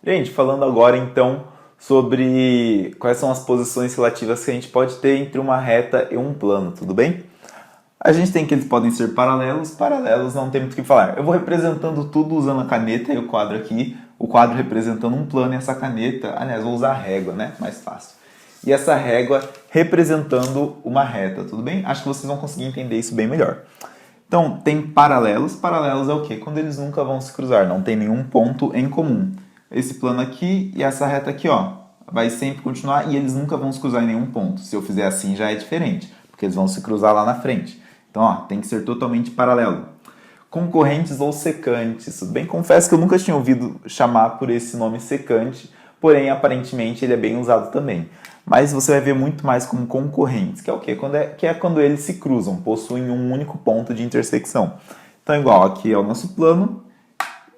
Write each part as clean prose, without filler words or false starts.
Gente, falando agora então sobre quais são as posições relativas que a gente pode ter entre uma reta e um plano, tudo bem? A gente tem que eles podem ser paralelos, paralelos não tem muito o que falar. Eu vou representando tudo usando a caneta e o quadro aqui, o quadro representando um plano e essa caneta, aliás, vou usar a régua, né? Mais fácil. E essa régua representando uma reta, tudo bem? Acho que vocês vão conseguir entender isso bem melhor. Então, tem paralelos. Paralelos é o quê? Quando eles nunca vão se cruzar, não tem nenhum ponto em comum. Esse plano aqui e essa reta aqui, ó, vai sempre continuar e eles nunca vão se cruzar em nenhum ponto. Se eu fizer assim já é diferente, porque eles vão se cruzar lá na frente. Então, ó, tem que ser totalmente paralelo. Concorrentes ou secantes. Tudo bem? Confesso que eu nunca tinha ouvido chamar por esse nome secante, porém, aparentemente, ele é bem usado também. Mas você vai ver muito mais como concorrentes, que é o quê? Que é quando eles se cruzam, possuem um único ponto de intersecção. Então, igual, aqui é o nosso plano,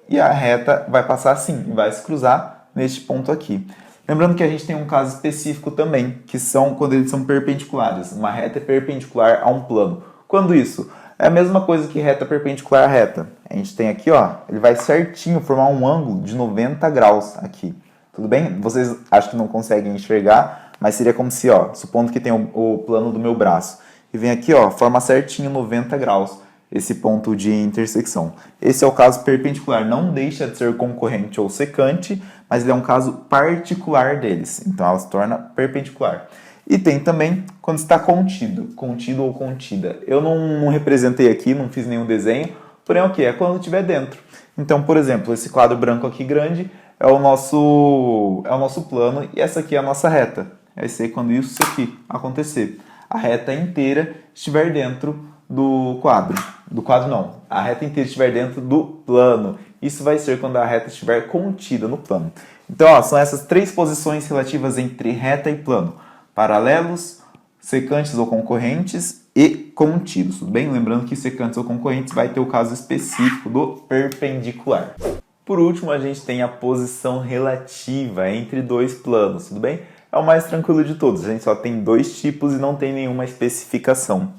e a reta vai passar assim, e vai se cruzar neste ponto aqui. Lembrando que a gente tem um caso específico também, que são quando eles são perpendiculares. Uma reta é perpendicular a um plano. Quando isso? É a mesma coisa que reta perpendicular à reta. A gente tem aqui, ó, ele vai certinho formar um ângulo de 90 graus aqui. Tudo bem? Vocês acho que não conseguem enxergar, mas seria como se, ó, supondo que tem o plano do meu braço, e vem aqui, ó, forma certinho 90 graus esse ponto de intersecção. Esse é o caso perpendicular, não deixa de ser concorrente ou secante, mas ele é um caso particular deles, então ela se torna perpendicular. E tem também quando está contido, contido ou contida. Eu não representei aqui, não fiz nenhum desenho, porém o que? É quando estiver dentro. Então, por exemplo, esse quadro branco aqui grande é o nosso plano e essa aqui é a nossa reta. Vai ser quando isso aqui acontecer. A reta inteira estiver dentro do quadro. Do quadro não. A reta inteira estiver dentro do plano. Isso vai ser quando a reta estiver contida no plano. Então, ó, são essas três posições relativas entre reta e plano. Paralelos, secantes ou concorrentes e contidos. Tudo bem? Lembrando que secantes ou concorrentes vai ter o caso específico do perpendicular. Por último, a gente tem a posição relativa entre dois planos. Tudo bem? É o mais tranquilo de todos. A gente só tem dois tipos e não tem nenhuma especificação.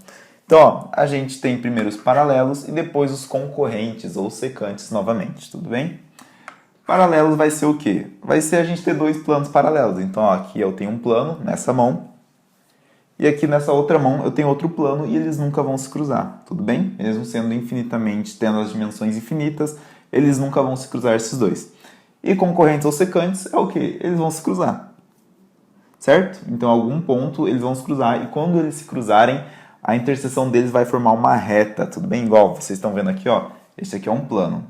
Então, ó, a gente tem primeiro os paralelos e depois os concorrentes ou secantes novamente, tudo bem? Paralelos vai ser o quê? Vai ser a gente ter dois planos paralelos. Então, ó, aqui eu tenho um plano nessa mão e aqui nessa outra mão eu tenho outro plano e eles nunca vão se cruzar, tudo bem? Mesmo sendo infinitamente, tendo as dimensões infinitas, eles nunca vão se cruzar esses dois. E concorrentes ou secantes é o quê? Eles vão se cruzar, certo? Então, em algum ponto eles vão se cruzar e quando eles se cruzarem, a interseção deles vai formar uma reta, tudo bem? Igual vocês estão vendo aqui, ó, esse aqui é um plano,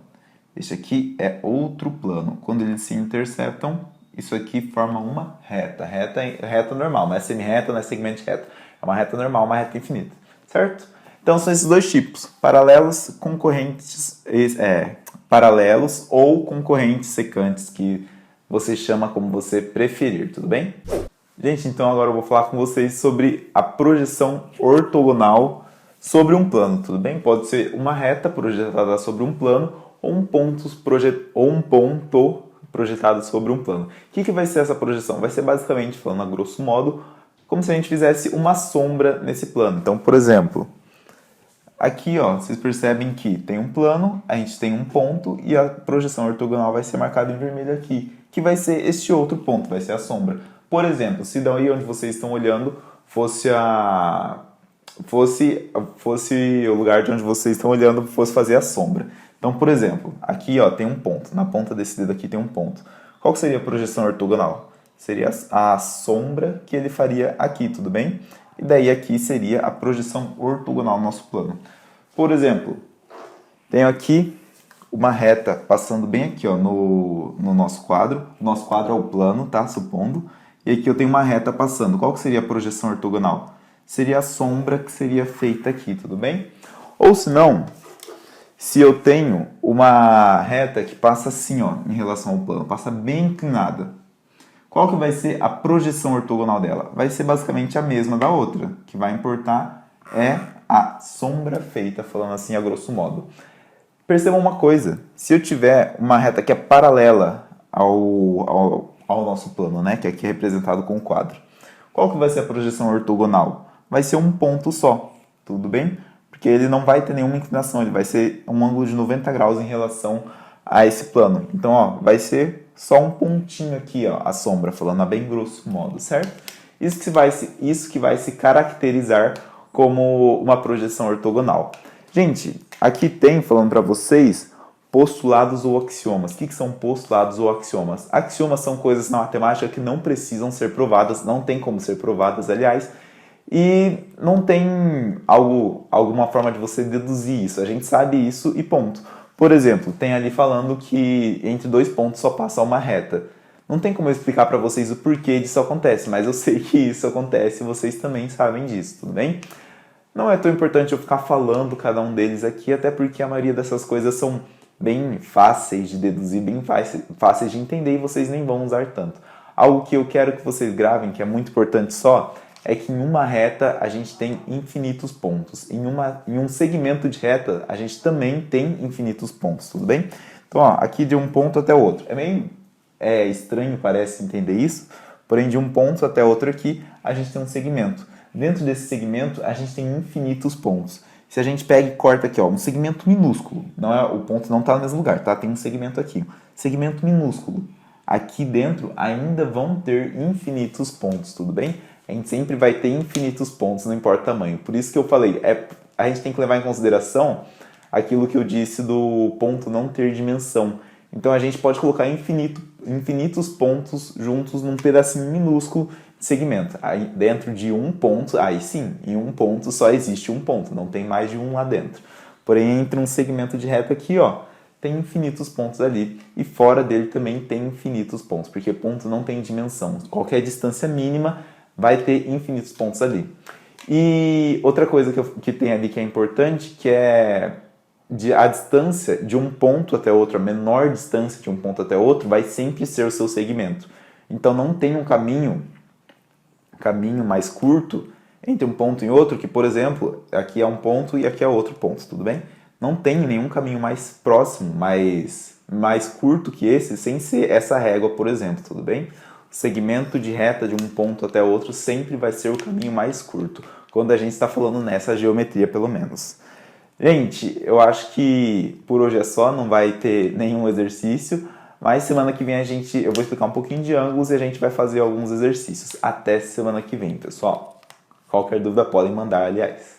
esse aqui é outro plano. Quando eles se interceptam, isso aqui forma uma reta. Reta normal, não é semi-reta, não é segmento de reta. É uma reta normal, uma reta infinita, certo? Então são esses dois tipos, paralelos, concorrentes, paralelos ou concorrentes secantes, que você chama como você preferir, tudo bem? Gente, então agora eu vou falar com vocês sobre a projeção ortogonal sobre um plano, tudo bem? Pode ser uma reta projetada sobre um plano ou um ponto projetado sobre um plano. O que vai ser essa projeção? Vai ser basicamente, falando a grosso modo, como se a gente fizesse uma sombra nesse plano. Então, por exemplo, aqui, ó, vocês percebem que tem um plano, a gente tem um ponto e a projeção ortogonal vai ser marcada em vermelho aqui, que vai ser este outro ponto, vai ser a sombra. Por exemplo, se daí onde vocês estão olhando fosse o lugar de onde vocês estão olhando fosse fazer a sombra. Então, por exemplo, aqui, ó, tem um ponto, na ponta desse dedo aqui tem um ponto. Qual que seria a projeção ortogonal? Seria a sombra que ele faria aqui, tudo bem? E daí aqui seria a projeção ortogonal do nosso plano. Por exemplo, tenho aqui uma reta passando bem aqui, ó, no nosso quadro. O nosso quadro é o plano, tá? Supondo. E aqui eu tenho uma reta passando. Qual que seria a projeção ortogonal? Seria a sombra que seria feita aqui, tudo bem? Ou se não, se eu tenho uma reta que passa assim, ó, em relação ao plano, passa bem inclinada, qual que vai ser a projeção ortogonal dela? Vai ser basicamente a mesma da outra. O que vai importar é a sombra feita, falando assim a grosso modo. Percebam uma coisa, se eu tiver uma reta que é paralela ao nosso plano, né, que aqui é representado com o quadro, qual que vai ser a projeção ortogonal? Vai ser um ponto só, tudo bem? Porque ele não vai ter nenhuma inclinação, ele vai ser um ângulo de 90 graus em relação a esse plano. Então, ó, vai ser só um pontinho aqui, ó, a sombra, falando a bem grosso modo, certo? Isso que vai se caracterizar como uma projeção ortogonal. Gente, aqui tem, falando para vocês, postulados ou axiomas. O que são postulados ou axiomas? Axiomas são coisas na matemática que não precisam ser provadas, não tem como ser provadas, aliás, e não tem alguma forma de você deduzir isso. A gente sabe isso e ponto. Por exemplo, tem ali falando que entre dois pontos só passa uma reta. Não tem como eu explicar para vocês o porquê disso acontece, mas eu sei que isso acontece e vocês também sabem disso, tudo bem? Não é tão importante eu ficar falando cada um deles aqui, até porque a maioria dessas coisas são bem fáceis de deduzir, bem fáceis de entender e vocês nem vão usar tanto. Algo que eu quero que vocês gravem, que é muito importante só, é que em uma reta a gente tem infinitos pontos. Em um segmento de reta a gente também tem infinitos pontos, tudo bem? Então, ó, aqui de um ponto até o outro. É meio estranho, parece entender isso, porém de um ponto até outro aqui a gente tem um segmento. Dentro desse segmento a gente tem infinitos pontos. Se a gente pega e corta aqui, ó, um segmento minúsculo, não é, o ponto não está no mesmo lugar, tá? Tem um segmento aqui, segmento minúsculo. Aqui dentro ainda vão ter infinitos pontos, tudo bem? A gente sempre vai ter infinitos pontos, não importa o tamanho. Por isso que eu falei, a gente tem que levar em consideração aquilo que eu disse do ponto não ter dimensão. Então a gente pode colocar infinitos pontos juntos num pedacinho minúsculo de segmento. Aí dentro de um ponto, aí sim, em um ponto só existe um ponto, não tem mais de um lá dentro. Porém, entre um segmento de reta aqui, ó, tem infinitos pontos ali. E fora dele também tem infinitos pontos, porque ponto não tem dimensão. Qualquer distância mínima vai ter infinitos pontos ali. E outra coisa que tem ali que é importante, que é a distância de um ponto até outro, a menor distância de um ponto até outro, vai sempre ser o seu segmento. Então não tem um caminho mais curto entre um ponto e outro, que, por exemplo, aqui é um ponto e aqui é outro ponto, tudo bem? Não tem nenhum caminho mais próximo, mais curto que esse, sem ser essa régua, por exemplo, tudo bem? O segmento de reta de um ponto até outro sempre vai ser o caminho mais curto, quando a gente está falando nessa geometria, pelo menos. Gente, eu acho que por hoje é só, não vai ter nenhum exercício, mas semana que vem eu vou explicar um pouquinho de ângulos e a gente vai fazer alguns exercícios. Até semana que vem, pessoal. Qualquer dúvida podem mandar, aliás.